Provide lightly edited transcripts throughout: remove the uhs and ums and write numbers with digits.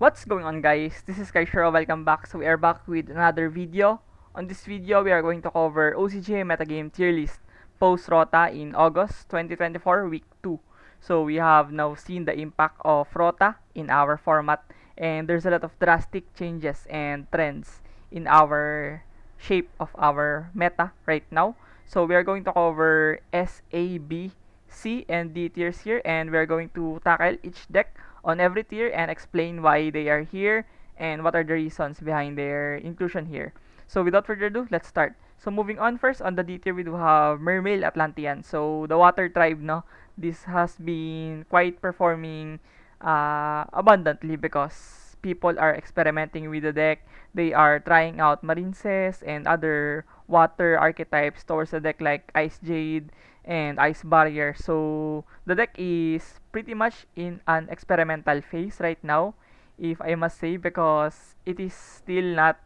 What's going on, guys? This is Kaishiro. Welcome back. So we are back with another video. On this video, we are going to cover OCG Metagame tier list post ROTA in August 2024 week 2. So we have now seen the impact of ROTA in our format, and there's a lot of drastic changes and trends in our shape of our meta right now. So we are going to cover S, A, B, C, and D tiers here, and we are going to tackle each deck on every tier and explain why they are here and what are the reasons behind their inclusion here. So without further ado, let's start. So moving on, first on the D tier we do have Mermail Atlantean. So the water tribe, no, this has been quite performing abundantly because people are experimenting with the deck. They are trying out Marinces and other water archetypes towards the deck like Ice Jade and Ice Barrier. So the deck is pretty much in an experimental phase right now, if I must say, because it is still not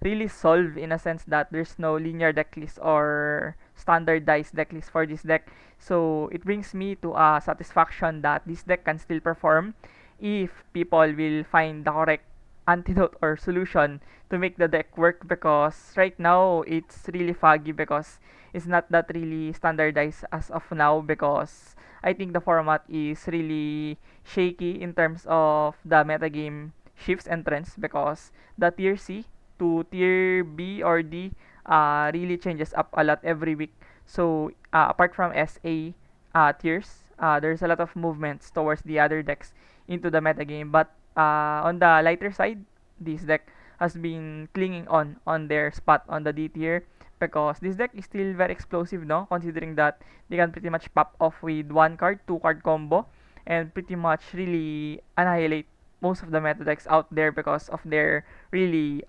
really solved in a sense that there's no linear deck list or standardized deck list for this deck. So it brings me to a satisfaction that this deck can still perform if people will find the correct antidote or solution to make the deck work, because right now it's really foggy because it's not that really standardized as of now, because I think the format is really shaky in terms of the metagame shifts and trends, because the tier C to tier B or D really changes up a lot every week. So apart from SA tiers, there's a lot of movements towards the other decks into the metagame. But on the lighter side, this deck has been clinging on their spot on the D tier, because this deck is still very explosive, no? Considering that they can pretty much pop off with one card, two card combo, and pretty much really annihilate most of the meta decks out there because of their really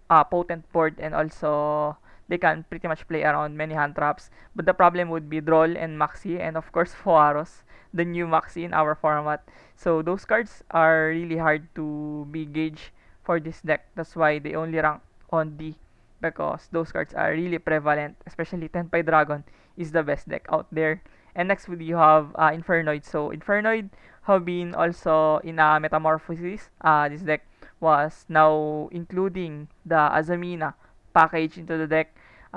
potent board, and also they can pretty much play around many hand traps. But the problem would be Droll and Maxi, and of course Foaros, the new Maxi in our format. So those cards are really hard to be gauged for this deck. That's why they only rank on D, because those cards are really prevalent, especially Tenpai Dragon is the best deck out there. And next you have Infernoid. So Infernoid have been also in a metamorphosis. This deck was now including the Azamina package into the deck.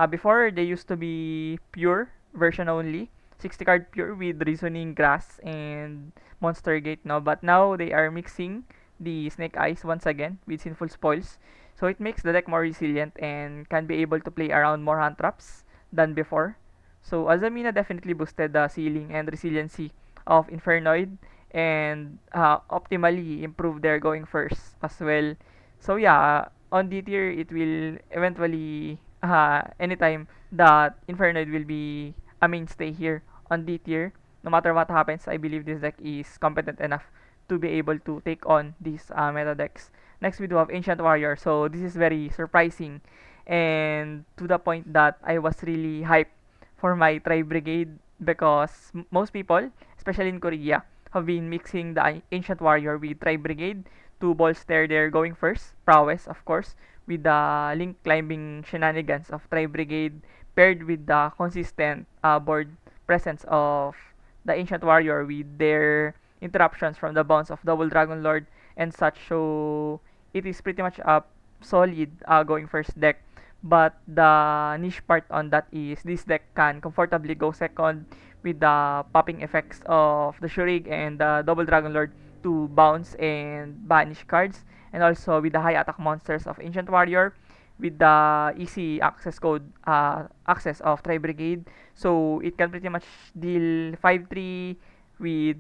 Before, they used to be pure version only, 60 card pure with Reasoning Grass and Monster Gate, no? But now they are mixing the Snake Eyes once again with Sinful Spoils. So it makes the deck more resilient and can be able to play around more hand traps than before. So Azamina definitely boosted the ceiling and resiliency of Infernoid, and optimally improve their going first as well. So yeah, on D tier it will eventually anytime that Infernoid will be a mainstay here on D tier. No matter what happens, I believe this deck is competent enough to be able to take on these meta decks. Next we do have Ancient Warrior. So this is very surprising, and to the point that I was really hyped for my Tri Brigade, because most people, especially in Korea, have been mixing the Ancient Warrior with Tri Brigade to bolster their going first prowess, of course, with the link climbing shenanigans of Tri Brigade, paired with the consistent board presence of the Ancient Warrior with their interruptions from the bounce of Double Dragon Lord and such. So it is pretty much a solid going first deck. But the niche part on that is this deck can comfortably go second with the popping effects of the Shurig and the Double Dragon Lord to bounce and banish cards, and also with the high attack monsters of Ancient Warrior with the easy access code access of Tri Brigade. So it can pretty much deal 5-3 with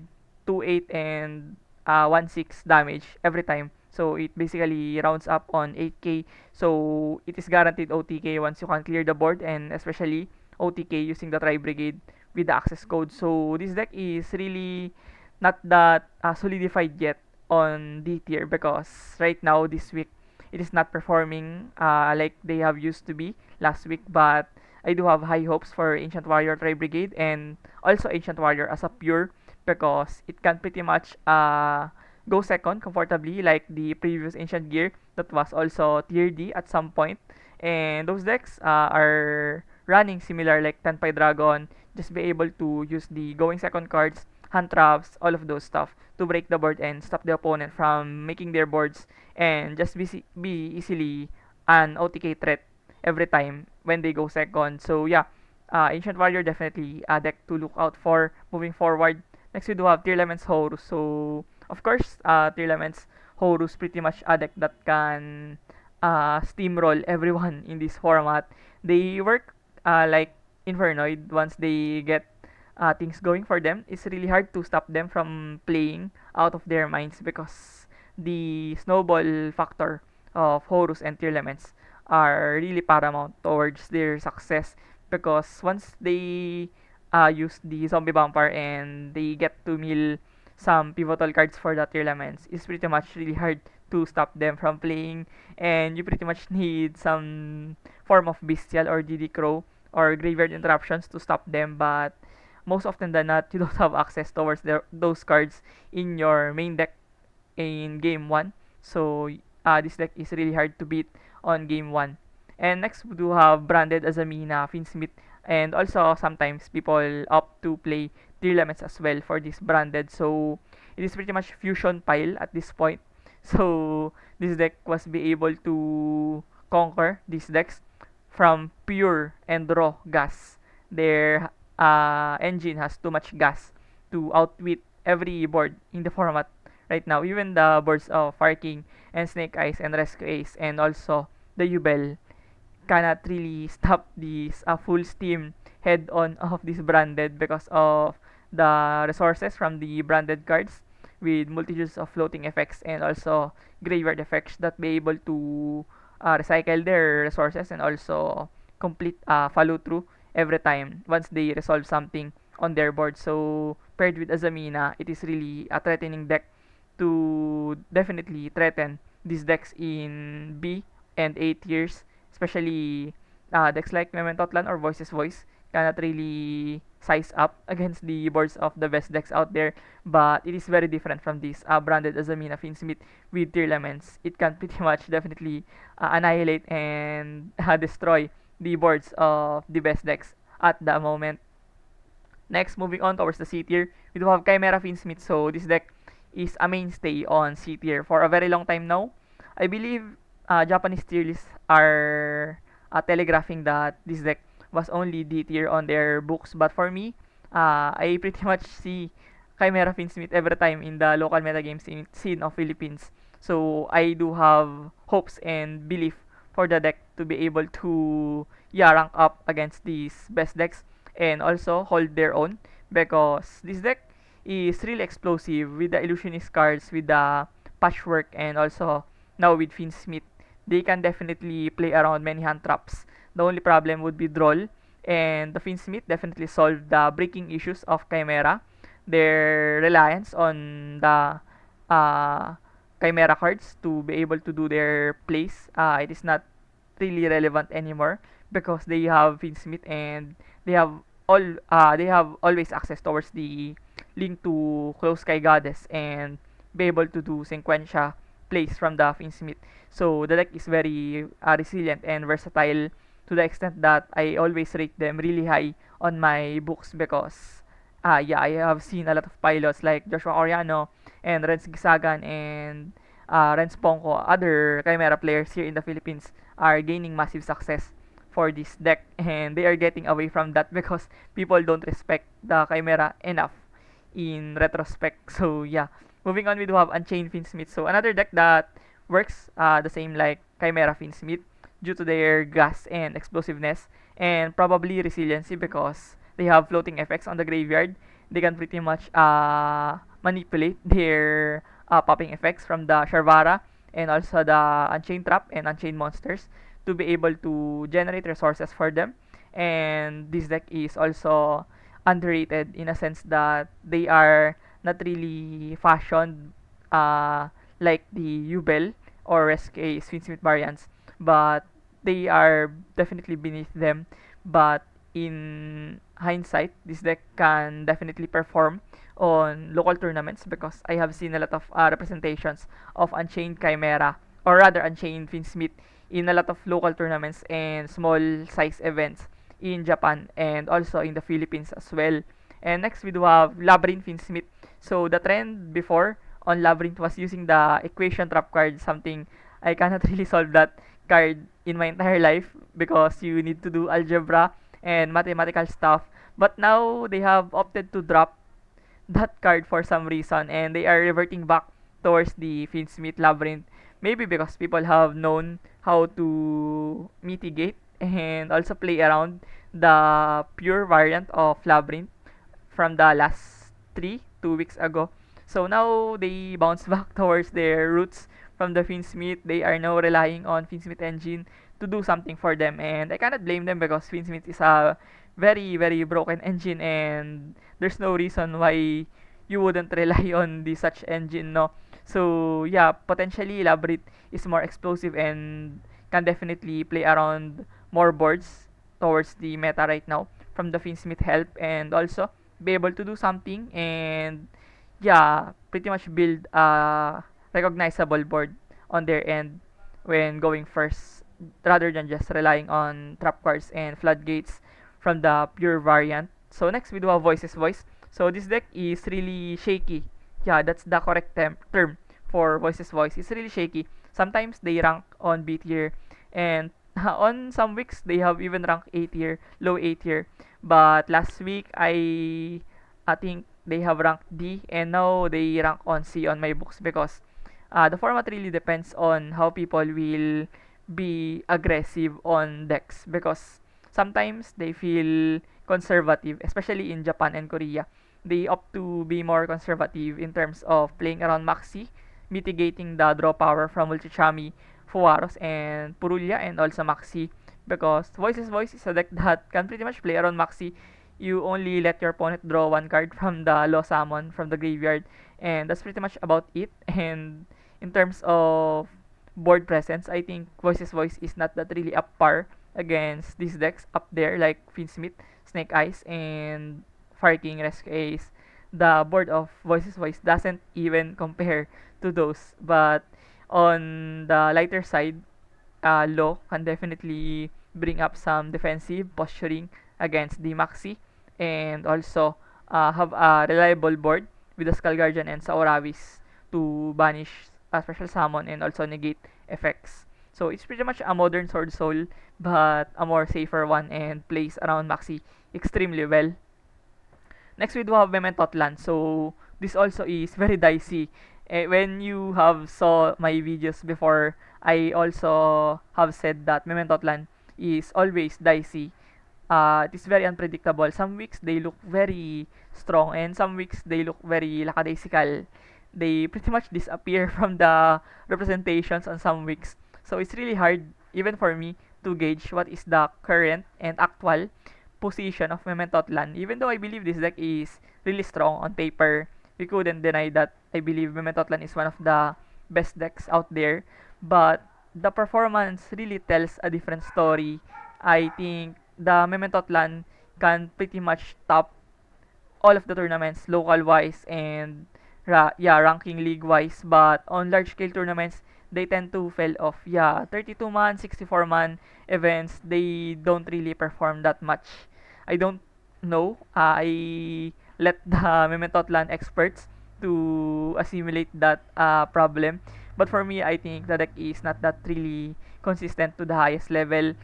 2-8 and 1-6 damage every time. So it basically rounds up on 8k. So it is guaranteed OTK once you can clear the board, and especially OTK using the Tri Brigade with the access code. So this deck is really not that solidified yet on D tier, because right now this week it is not performing like they have used to be last week. But I do have high hopes for Ancient Warrior Tri Brigade and also Ancient Warrior as a pure, because it can pretty much go second comfortably like the previous Ancient Gear that was also tier D at some point. And those decks are running similar like Tenpai Dragon, just be able to use the going second cards hand traps, all of those stuff to break the board and stop the opponent from making their boards and just be easily an OTK threat every time when they go second. So yeah, Ancient Warrior definitely a deck to look out for moving forward. Next we do have Tearlaments Horus. So of course, Tearlaments Horus pretty much a deck that can steamroll everyone in this format. They work like Infernoid once they get things going for them. It's really hard to stop them from playing out of their minds because the snowball factor of Horus and Tearlaments are really paramount towards their success because once they use the zombie vampire and they get to mill some pivotal cards for the Tearlaments, it's pretty much really hard to stop them from playing, and you pretty much need some form of bestial or DD crow or graveyard interruptions to stop them, but most often than not you don't have access towards those cards in your main deck in game 1. So this deck is really hard to beat on game 1. And next we do have Branded Azamina, Finsmith, and also sometimes people opt to play Tearlaments as well for this Branded. So it is pretty much fusion pile at this point. So this deck was be able to conquer these decks from pure and raw gas. Their engine has too much gas to outwit every board in the format right now. Even the boards of Fire King and Snake Eyes and Rescue Ace and also the Yubel cannot really stop this full steam head on of this Branded because of the resources from the branded cards with multitudes of floating effects and also graveyard effects that be able to recycle their resources and also complete follow through every time once they resolve something on their board. So paired with Azamina, it is really a threatening deck to definitely threaten these decks in B and A tiers, especially decks like Mementotlan or Voices Voice cannot really size up against the boards of the best decks out there, but it is very different from this branded Azamina Finsmith with Tearlaments. It can pretty much definitely annihilate and destroy the boards of the best decks at the moment. Next, moving on towards the C tier, we do have Chimera Finsmith. So this deck is a mainstay on C tier for a very long time now. I believe Japanese tier lists are telegraphing that this deck was only D tier on their books, but for me, I pretty much see Chimera Finsmith every time in the local metagame scene of Philippines. So I do have hopes and belief for the deck to be able to rank up against these best decks and also hold their own because this deck is really explosive with the illusionist cards, with the patchwork, and also now with Finsmith. They can definitely play around many hand traps. The only problem would be Droll, and the Finsmith definitely solved the breaking issues of Chimera. Their reliance on the uh, Chimera cards to be able to do their plays, it is not really relevant anymore because they have Finsmith and they have they have always access towards the link to Close Sky Goddess and be able to do sequentia plays from the Finsmith. So the deck is very resilient and versatile to the extent that I always rate them really high on my books because yeah, I have seen a lot of pilots like Joshua Oriano and Renz Gisagan and Renz Pongko, other Chimera players here in the Philippines are gaining massive success for this deck and they are getting away from that because people don't respect the Chimera enough in retrospect. So yeah, moving on, we do have Unchained Finsmith. So another deck that works the same like Chimera Finsmith due to their gas and explosiveness and probably resiliency because they have floating effects on the graveyard. They can pretty much manipulate their popping effects from the Sharvara and also the Unchained Trap and Unchained Monsters to be able to generate resources for them. And this deck is also underrated in a sense that they are not really fashioned like the Ubel or SK Swinsmith variants, but they are definitely beneath them. But in hindsight, this deck can definitely perform on local tournaments because I have seen a lot of representations of Unchained Chimera or rather Unchained Finsmith in a lot of local tournaments and small size events in Japan and also in the Philippines as well. And next we do have Labyrinth Finsmith. So the trend before on Labyrinth was using the equation trap card, something I cannot really solve that card in my entire life because you need to do algebra and mathematical stuff. But now they have opted to drop that card for some reason, and they are reverting back towards the Finsmith Labyrinth. Maybe because people have known how to mitigate and also play around the pure variant of Labyrinth from the last 2 weeks ago. So now they bounce back towards their roots from the Finsmith. They are now relying on Finsmith engine to do something for them, and I cannot blame them because Finsmith is a very broken engine, and there's no reason why you wouldn't rely on the such engine, no. So yeah, potentially Labyrinth is more explosive and can definitely play around more boards towards the meta right now from the Finsmith help, and also be able to do something and yeah, pretty much build a recognizable board on their end when going first, rather than just relying on trap cards and floodgates from the pure variant. So next we do have Voices Voice. So this deck is really shaky. Yeah, that's the correct term for Voices Voice. It's really shaky. Sometimes they rank on B tier, and on some weeks they have even ranked A tier, low A tier. But last week I think they have ranked D, and now they rank on C on my books because the format really depends on how people will be aggressive on decks, because sometimes they feel conservative, especially in Japan and Korea. They opt to be more conservative in terms of playing around Maxi, mitigating the draw power from Ulchichami, Fuwaros, and Purulia, and also Maxi, because Voices Voice is a deck that can pretty much play around Maxi. You only let your opponent draw one card from the Law Summon from the graveyard, and that's pretty much about it. And in terms of board presence, I think Voices Voice is not that really up par against these decks up there like Finsmith, Snake Eyes, and Fire King, Rescue Ace. The board of Voices Voice doesn't even compare to those. But on the lighter side, Law can definitely bring up some defensive posturing against the Maxi, and also have a reliable board with the Skull Guardian and Sauravis to banish a special summon and also negate effects. So it's pretty much a modern Sword Soul, but a more safer one, and plays around Maxi extremely well. Next we do have Mementotlan. So this also is very dicey. When you have saw my videos before, I also have said that Mementotlan is always dicey. It is very unpredictable. Some weeks they look very strong, and some weeks they look very lackadaisical. They pretty much disappear from the representations on some weeks. So it's really hard, even for me, to gauge what is the current and actual position of Mementotlan. Even though I believe this deck is really strong on paper, we couldn't deny that I believe Mementotlan is one of the best decks out there. But the performance really tells a different story. I think the Mementotlan can pretty much top all of the tournaments local wise and yeah, ranking league wise, but on large scale tournaments they tend to fell off. Yeah, 32 man, 64 man events, they don't really perform that much. I don't know. I let the Mementotlan experts to assimilate that problem. But for me, I think the deck is not that really consistent to the highest level.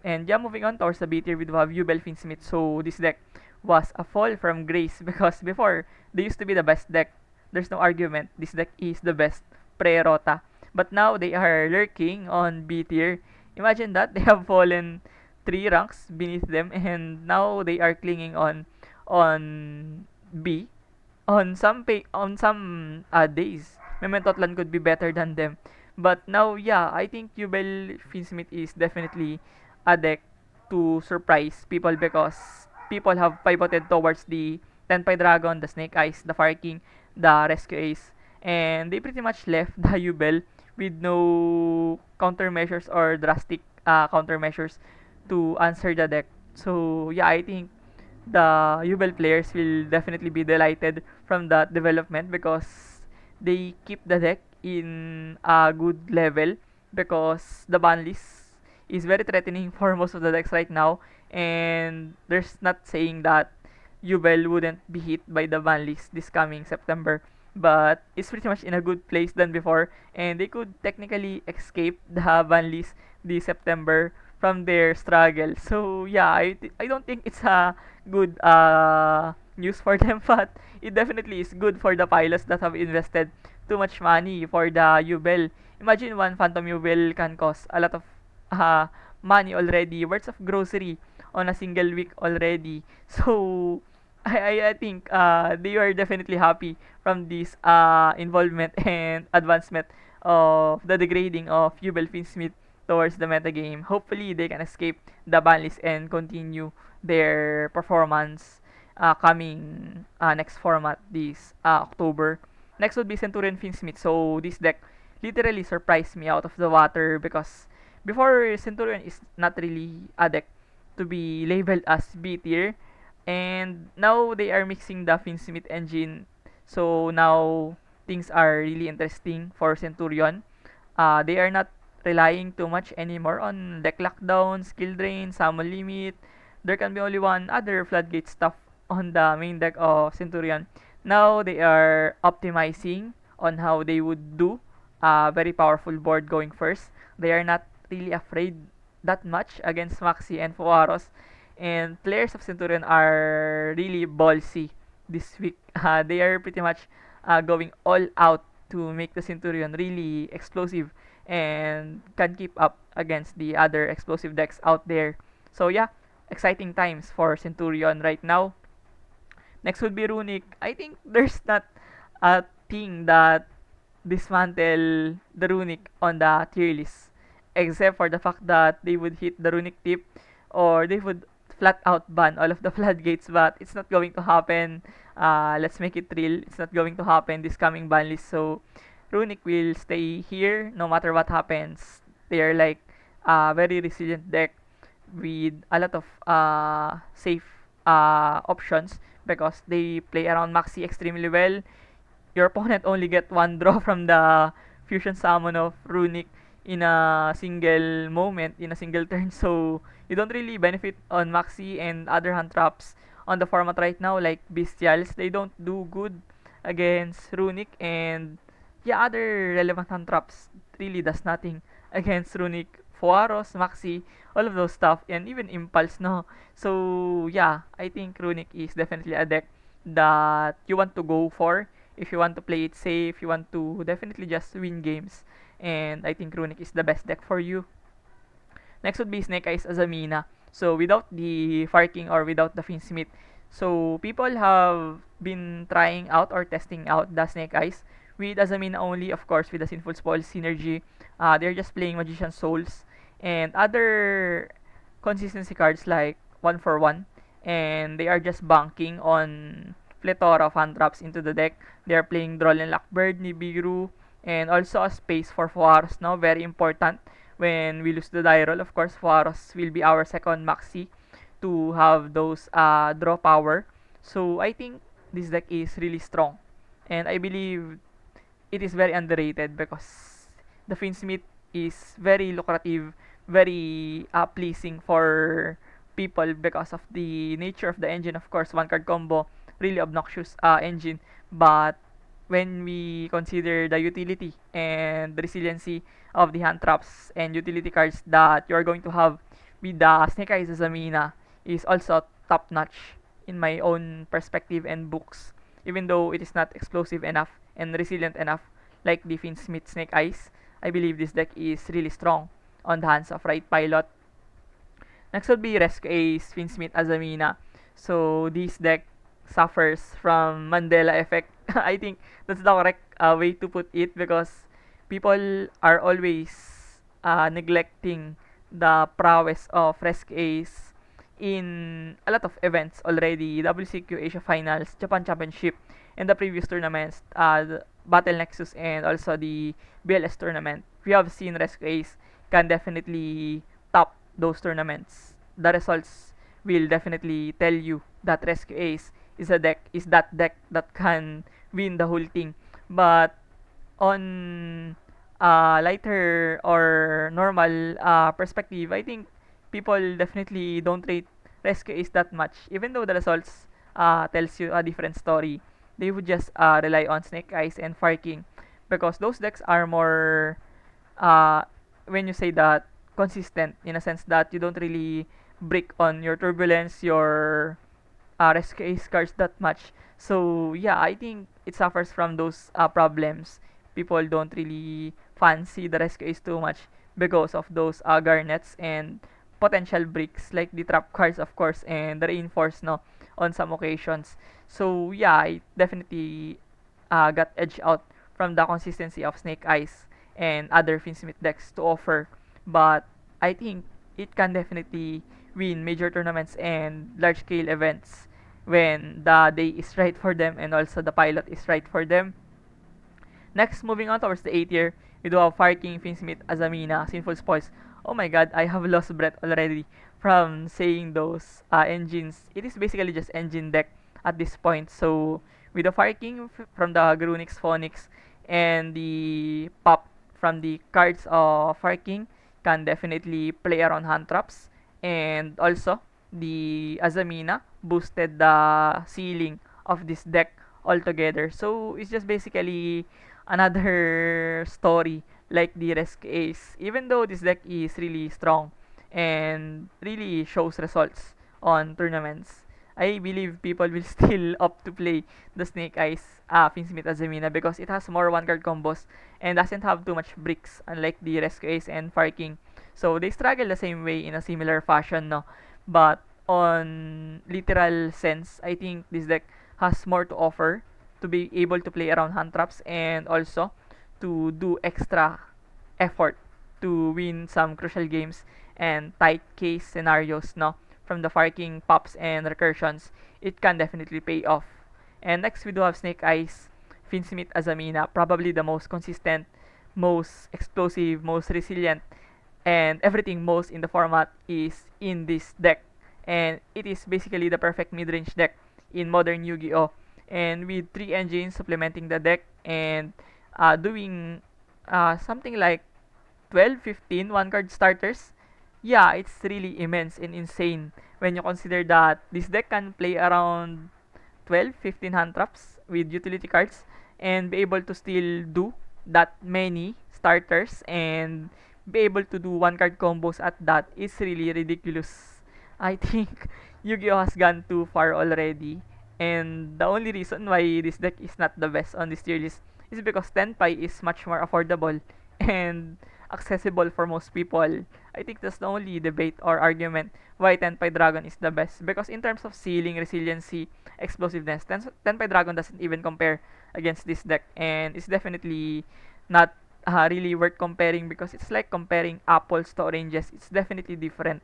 And yeah, moving on towards the B tier, we do have Yubel Finsmith. So this deck was a fall from grace because before they used to be the best deck. There's no argument. This deck is the best pre-Rota. But now they are lurking on B tier. Imagine that they have fallen 3 ranks beneath them, and now they are clinging on B. On some days, Mementotlan could be better than them. But now, yeah, I think Yubel Finsmith is definitely a deck to surprise people because people have pivoted towards the Tenpai Dragon, the Snake Eyes, the Fire King, the Rescue Ace, and they pretty much left the Yubel with no countermeasures or drastic countermeasures to answer the deck. So yeah, I think the Yubel players will definitely be delighted from that development because they keep the deck in a good level, because the ban list is very threatening for most of the decks right now, and there's not saying that Yubel wouldn't be hit by the ban list this coming September. But it's pretty much in a good place than before, and they could technically escape the ban list this September from their struggle. So yeah, I don't think it's a good news for them, but it definitely is good for the pilots that have invested too much money for the Yubel. Imagine one Phantom Yubel can cost a lot of uh, money already, worth of grocery on a single week already. So I think they are definitely happy from this involvement and advancement of the degrading of Yubel Finsmith towards the metagame. Hopefully, they can escape the ban list and continue their performance coming next format this October. Next would be Centurion Finsmith. So this deck literally surprised me out of the water because before Centurion is not really a deck to be labeled as B tier, and now they are mixing the Finsmith engine. So now things are really interesting for Centurion. They are not relying too much anymore on deck lockdown, skill drain, summon limit. There can be only one other floodgate stuff on the main deck of Centurion. Now they are optimizing on how they would do a very powerful board going first. They are not really afraid that much against Maxi and Fuaros. And players of Centurion are really ballsy this week. They are pretty much going all out to make the Centurion really explosive and can keep up against the other explosive decks out there. So yeah, exciting times for Centurion right now. Next would be Runic. I think there's not a thing that dismantle the Runic on the tier list, except for the fact that they would hit the Runic tip or they would flat out ban all of the floodgates, but it's not going to happen. Let's make it real. It's not going to happen this coming ban list. So Runic will stay here no matter what happens. They're like a very resilient deck with a lot of safe options because they play around Maxi extremely well. Your opponent only get one draw from the fusion summon of Runic in a single moment, in a single turn. So you don't really benefit on Maxi and other hand traps on the format right now, like Bestials. They don't do good against Runic, and yeah, other relevant hand traps really does nothing against Runic. Fuaros, Maxi, all of those stuff, and even Impulse, no? So yeah, I think Runic is definitely a deck that you want to go for if you want to play it safe, you want to definitely just win games. And I think Runic is the best deck for you. Next would be Snake Eyes Azamina. So without the Farking or without the Finsmith, so people have been trying out or testing out the Snake Eyes with Azamina only, of course, with the Sinful Spoil synergy. They're just playing Magician Souls and other consistency cards like 1 for 1, and they are just banking on plethora of hand traps into the deck. They are playing Droll and Lockbird, Nibiru, and also a space for Fuaros now, very important when we lose the die roll. Of course, Fuaros will be our second Maxi to have those draw power. So I think this deck is really strong, and I believe it is very underrated because the Finsmith is very lucrative, very pleasing for people because of the nature of the engine. Of course, one card combo, really obnoxious engine, but when we consider the utility and the resiliency of the hand traps and utility cards that you are going to have with the Snake Eyes Zamina is also top notch in my own perspective and books, even though it is not explosive enough and resilient enough like the Finsmith Snake Eyes. I believe this deck is really strong on the hands of right pilot. Next would be Rescue Ace, Finsmith Azamina. So this deck suffers from Mandela effect. I think that's the correct way to put it because people are always neglecting the prowess of Rescue Ace in a lot of events already. WCQ Asia Finals, Japan Championship, and the previous tournaments, the Battle Nexus, and also the BLS tournament. We have seen Rescue Ace can definitely top those tournaments. The results will definitely tell you that Rescue Ace is that deck that can win the whole thing. But on lighter or normal perspective, I think people definitely don't rate Rescue Ace that much, even though the results tells you a different story. They would just rely on Snake Eyes and Fire King because those decks are more uh, when you say that consistent in a sense that you don't really break on your turbulence, your rescue ace cards that much. So yeah, I think it suffers from those problems. People don't really fancy the rescue ace too much because of those garnets and potential breaks like the trap cards of course and the reinforce no on some occasions. So yeah, I definitely got edged out from the consistency of Snake Eyes and other Finsmith decks to offer. But I think it can definitely win major tournaments and large scale events when the day is right for them and also the pilot is right for them. Next, moving on towards the 8th tier, we do have Fire King, Finsmith, Azamina, Sinful Spoils. Oh my god, I have lost breath already from saying those engines. It is basically just engine deck at this point. So, with the Fire King from the Grunix, Phonix, and the pop from the cards of Fire King can definitely play around hand traps. And also, the Azamina boosted the ceiling of this deck altogether. So, it's just basically another story like the Rescue Ace. Even though this deck is really strong and really shows results on tournaments, I believe people will still opt to play the Snake Eyes Finsmith Azamina because it has more one card combos and doesn't have too much bricks unlike the Rescue Ace and Fire King. So they struggle the same way in a similar fashion, no. But on literal sense, I think this deck has more to offer to be able to play around hand traps and also to do extra effort to win some crucial games and tight case scenarios no from the Fire King pops and recursions. It can definitely pay off. And next we do have Snake Eyes, Finsmith Azamina, probably the most consistent, most explosive, most resilient, and everything most in the format is in this deck. And it is basically the perfect mid-range deck in modern Yu-Gi-Oh! And with 3 engines supplementing the deck and doing something like 12, 15 one-card starters, yeah, it's really immense and insane when you consider that this deck can play around 12, 15 hand traps with utility cards and be able to still do that many starters and be able to do one card combos at that is really ridiculous. I think Yu-Gi-Oh has gone too far already and the only reason why this deck is not the best on this tier list is because 10 pi is much more affordable and accessible for most people. I think that's the only debate or argument why Tenpai Dragon is the best. Because in terms of ceiling, resiliency, explosiveness, Tenpai Dragon doesn't even compare against this deck. And it's definitely not really worth comparing because it's like comparing apples to oranges. It's definitely different.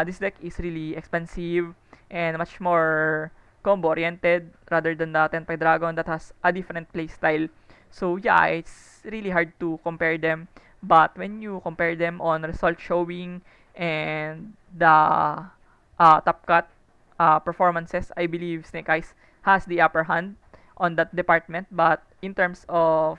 This deck is really expensive and much more combo oriented rather than the Tenpai Dragon that has a different playstyle. So yeah, it's really hard to compare them. But when you compare them on result showing and the top cut performances, I believe Snake Eyes has the upper hand on that department. But in terms of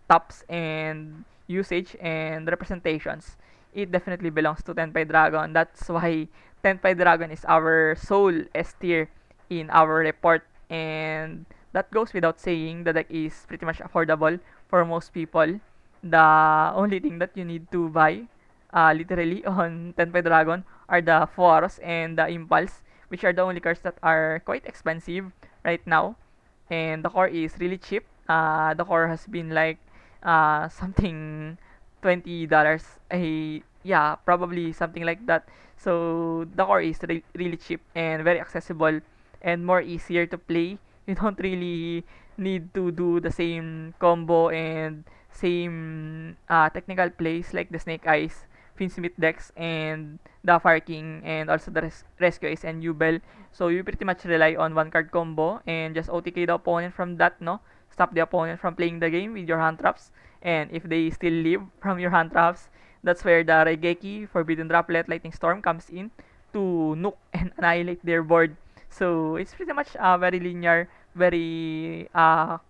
tops and usage and representations, it definitely belongs to Tenpai Dragon. That's why Tenpai Dragon is our sole S tier in our report. And that goes without saying, the deck is pretty much affordable for most people. The only thing that you need to buy, literally, on Tenpai Dragon are the Fuaros and the Impulse, which are the only cards that are quite expensive right now. And the core is really cheap. The core has been like something $20. Yeah, probably something like that. So the core is really cheap and very accessible and more easier to play. You don't really need to do the same combo and same technical plays like the Snake Eyes, Finsmith decks, and the Fire King, and also the Rescue Ace and Ubel. So you pretty much rely on one card combo and just OTK the opponent from that, no? Stop the opponent from playing the game with your hand traps. And if they still live from your hand traps, that's where the Raigeki, Forbidden Droplet, Lightning Storm comes in to nuke and annihilate their board. So it's pretty much a very linear, very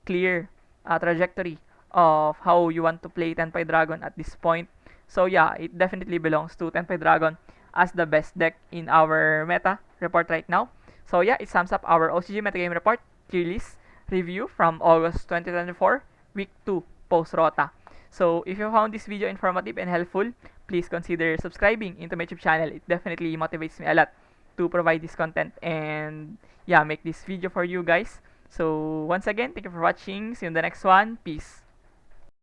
clear trajectory of how you want to play Tenpai Dragon at this point. So yeah, it definitely belongs to Tenpai Dragon as the best deck in our meta report right now. So yeah, it sums up our OCG Metagame Report tier list review from August 2024, week 2, post-ROTA. So if you found this video informative and helpful, please consider subscribing into my YouTube channel. It definitely motivates me a lot to provide this content and yeah, make this video for you guys. So once again, thank you for watching. See you in the next one. Peace.